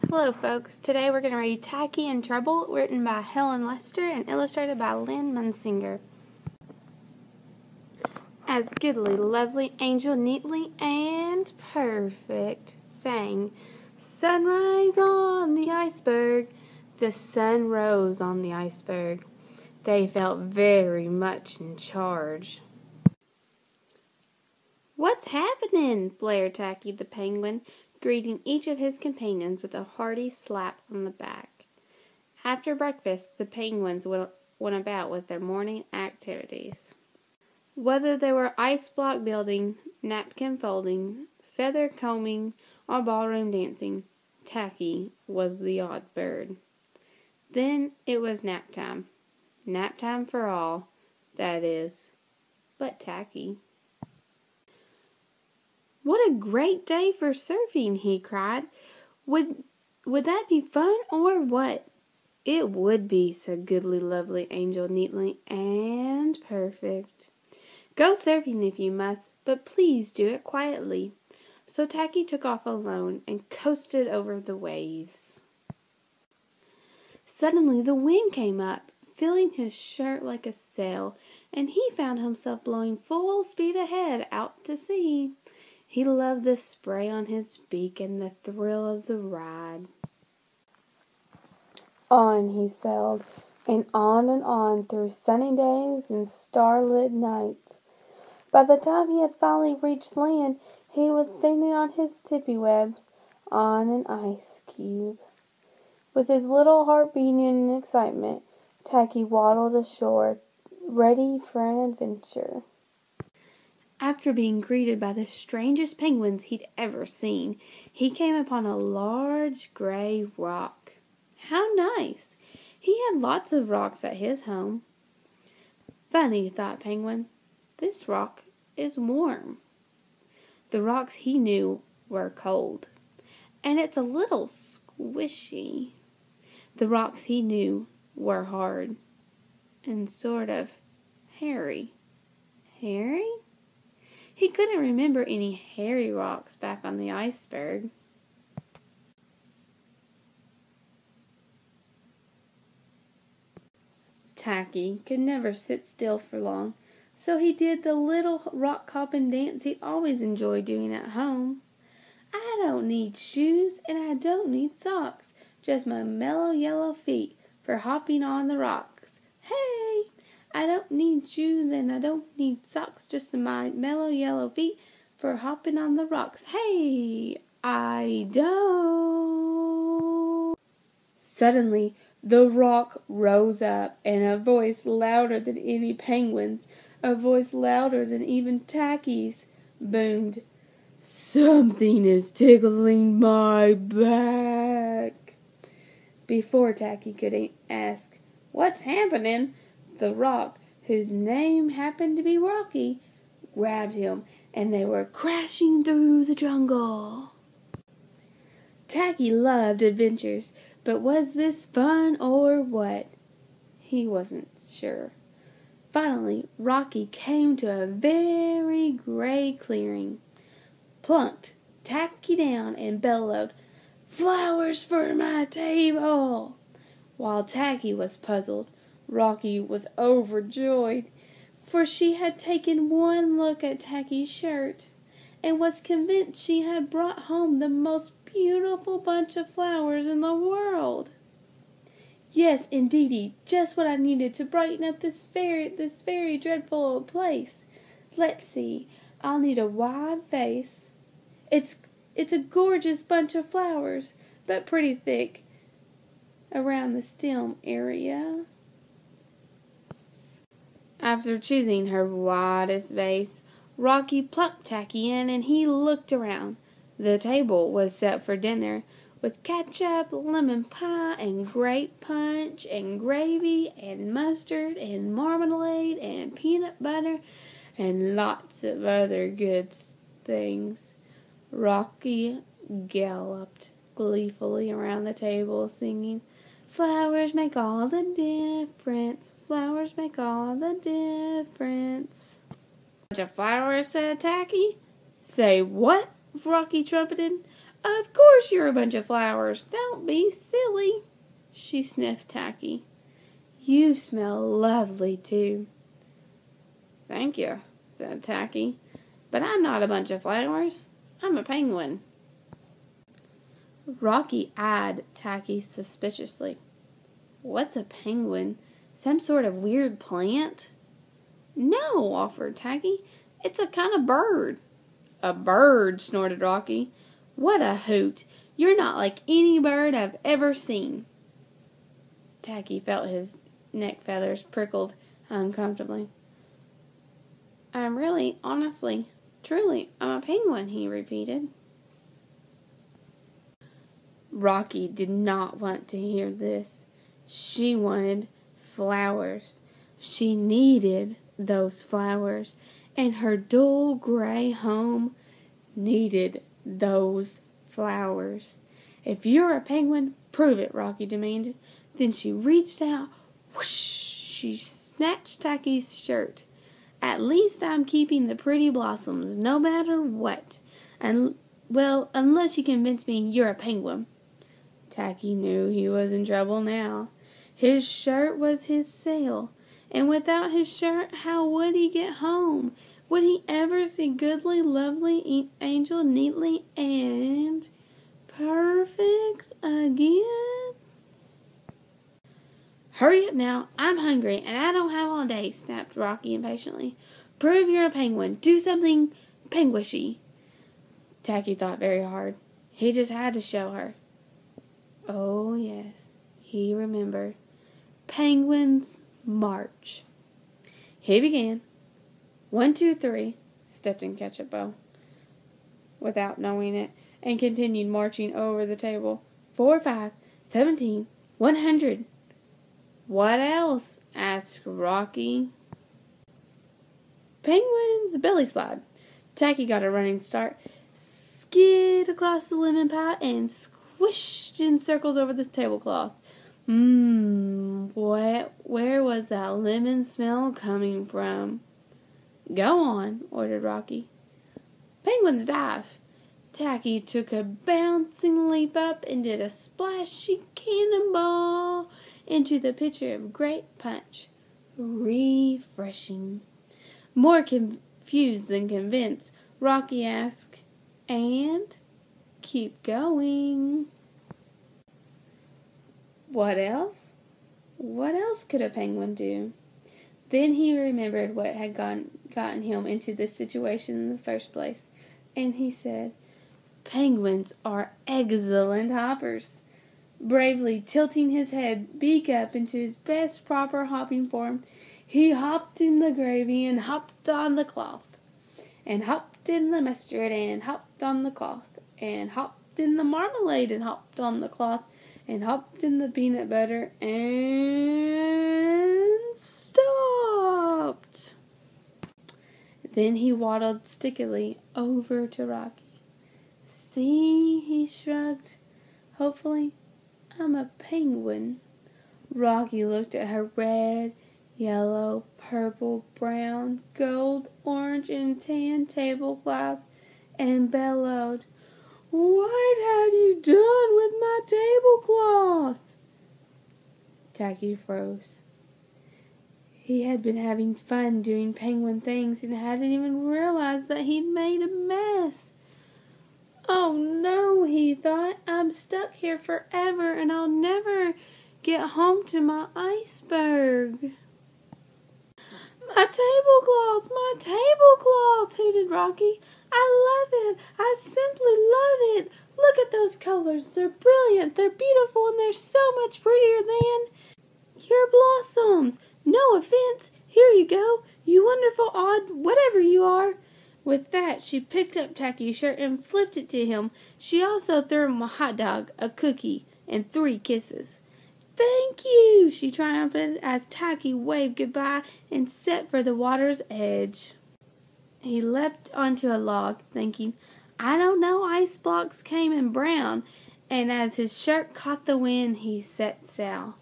Hello folks, today we're going to read Tacky in Trouble, written by Helen Lester and illustrated by Lynn Munsinger. As goodly, lovely, angel, neatly, and perfect, sang, sunrise on the iceberg, the sun rose on the iceberg. They felt very much in charge. "What's happening?" blared Tacky the penguin, greeting each of his companions with a hearty slap on the back. After breakfast, the penguins went about with their morning activities. Whether they were ice block building, napkin folding, feather combing, or ballroom dancing, Tacky was the odd bird. Then it was nap time. Nap time for all, that is, but Tacky. "What a great day for surfing," he cried. Would that be fun or what?" "It would be," said goodly, lovely, angel, neatly, and perfect. "Go surfing if you must, but please do it quietly." So Tacky took off alone and coasted over the waves. Suddenly the wind came up, filling his shirt like a sail, and he found himself blowing full speed ahead out to sea. He loved the spray on his beak and the thrill of the ride. On he sailed, and on through sunny days and starlit nights. By the time he had finally reached land, he was standing on his tippy webs on an ice cube. With his little heart beating in excitement, Tacky waddled ashore, ready for an adventure. After being greeted by the strangest penguins he'd ever seen, he came upon a large gray rock. How nice! He had lots of rocks at his home. Funny, thought Penguin, this rock is warm. The rocks he knew were cold, and it's a little squishy. The rocks he knew were hard and sort of hairy. Hairy? He couldn't remember any hairy rocks back on the iceberg. Tacky could never sit still for long, so he did the little rock hopping dance he always enjoyed doing at home. "I don't need shoes and I don't need socks, just my mellow yellow feet for hopping on the rocks. Hey! I don't need shoes and I don't need socks, just my mellow yellow feet for hopping on the rocks. Hey! I don't." Suddenly, the rock rose up, and a voice louder than any penguin's, a voice louder than even Tacky's, boomed, "Something is tickling my back." Before Tacky could ask, "What's happening?" the rock, whose name happened to be Rocky, grabbed him, and they were crashing through the jungle. Tacky loved adventures, but was this fun or what? He wasn't sure. Finally, Rocky came to a very gray clearing, plunked Tacky down, and bellowed, "Flowers for my table!" While Tacky was puzzled, Rocky was overjoyed, for she had taken one look at Tacky's shirt, and was convinced she had brought home the most beautiful bunch of flowers in the world. "Yes, indeedy, just what I needed to brighten up this very dreadful old place. Let's see, I'll need a wide vase. It's a gorgeous bunch of flowers, but pretty thick around the stem area." After choosing her widest vase, Rocky plucked Tacky in, and he looked around. The table was set for dinner, with ketchup, lemon pie, and grape punch, and gravy, and mustard, and marmalade, and peanut butter, and lots of other good things. Rocky galloped gleefully around the table, singing, "Flowers make all the difference, flowers make all the difference." "Bunch of flowers," said Tacky. "Say what?" Rocky trumpeted. Of course you're a bunch of flowers. Don't be silly, she sniffed Tacky. You smell lovely, too. Thank you, said Tacky. But I'm not a bunch of flowers. I'm a penguin. Rocky eyed Tacky suspiciously. What's a penguin? Some sort of weird plant? No, offered Tacky. It's a kind of bird. A bird, snorted Rocky. What a hoot. You're not like any bird I've ever seen. Tacky felt his neck feathers prickled uncomfortably. I'm really, honestly, truly, I'm a penguin, he repeated. Rocky did not want to hear this. She wanted flowers. She needed those flowers, and her dull gray home needed those flowers. If you're a penguin, prove it, Rocky demanded. Then she reached out. Whoosh! She snatched Tacky's shirt. At least I'm keeping the pretty blossoms, no matter what. And, well, unless you convince me you're a penguin. Tacky knew he was in trouble now. His shirt was his sail, and without his shirt, how would he get home? Would he ever see goodly, lovely Angel neatly and perfect again? Hurry up now, I'm hungry, and I don't have all day, snapped Rocky impatiently. Prove you're a penguin. Do something penguishy. Tacky thought very hard. He just had to show her. Oh, yes, he remembered. Penguins march. He began. 1, 2, 3, stepped in Ketchup Bow, without knowing it, and continued marching over the table. 4, 5, 17, 100. What else? Asked Rocky. Penguins belly slide. Tacky got a running start, skid across the lemon pie, and squished in circles over the tablecloth. Where was that lemon smell coming from? Go on, ordered Rocky. Penguins dive. Tacky took a bouncing leap up and did a splashy cannonball into the pitcher of grape punch. Refreshing. More confused than convinced, Rocky asked, and keep going. What else? What else could a penguin do? Then he remembered what had gotten him into this situation in the first place, and he said, Penguins are excellent hoppers. Bravely tilting his head beak up into his best proper hopping form, he hopped in the gravy and hopped on the cloth, and hopped in the mustard and hopped on the cloth, and hopped in the marmalade and hopped on the cloth, and hopped in the peanut butter and stopped. Then he waddled stickily over to Rocky. See, he shrugged. Hopefully, I'm a penguin. Rocky looked at her red, yellow, purple, brown, gold, orange, and tan tablecloth and bellowed, What have you done with my tablecloth? Tacky froze. He had been having fun doing penguin things and hadn't even realized that he'd made a mess. Oh no, he thought, I'm stuck here forever and I'll never get home to my iceberg. My tablecloth, hooted Rocky. I love it. I simply love it. Look at those colors. They're brilliant. They're beautiful, and they're so much prettier than your blossoms. No offense. Here you go, you wonderful odd whatever you are. With that, she picked up Tacky's shirt and flipped it to him. She also threw him a hot dog, a cookie, and 3 kisses. Thank you, she triumphed as Tacky waved goodbye and set for the water's edge. He leapt onto a log, thinking, I don't know, ice blocks came in brown, and as his shirt caught the wind, he set sail.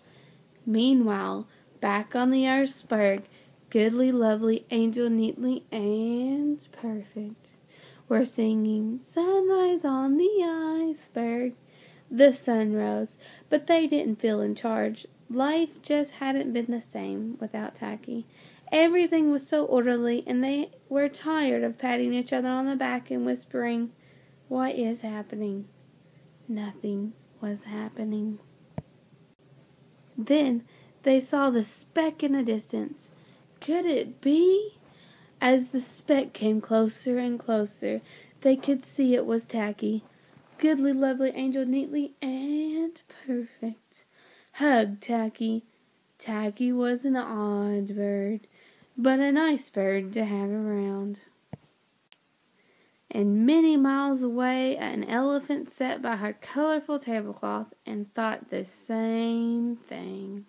Meanwhile, back on the iceberg, goodly, lovely Angel, neatly and perfect, were singing "Sunrise on the Iceberg." The sun rose, but they didn't feel in charge. Life just hadn't been the same without Tacky. Everything was so orderly, and they were tired of patting each other on the back and whispering, "What is happening?" Nothing was happening. Then they saw the speck in the distance. Could it be? As the speck came closer and closer, they could see it was Tacky. Goodly, lovely angel, neatly and perfect. Hug Tacky. Tacky was an odd bird, but a nice bird to have around. And many miles away, an elephant sat by her colorful tablecloth and thought the same thing.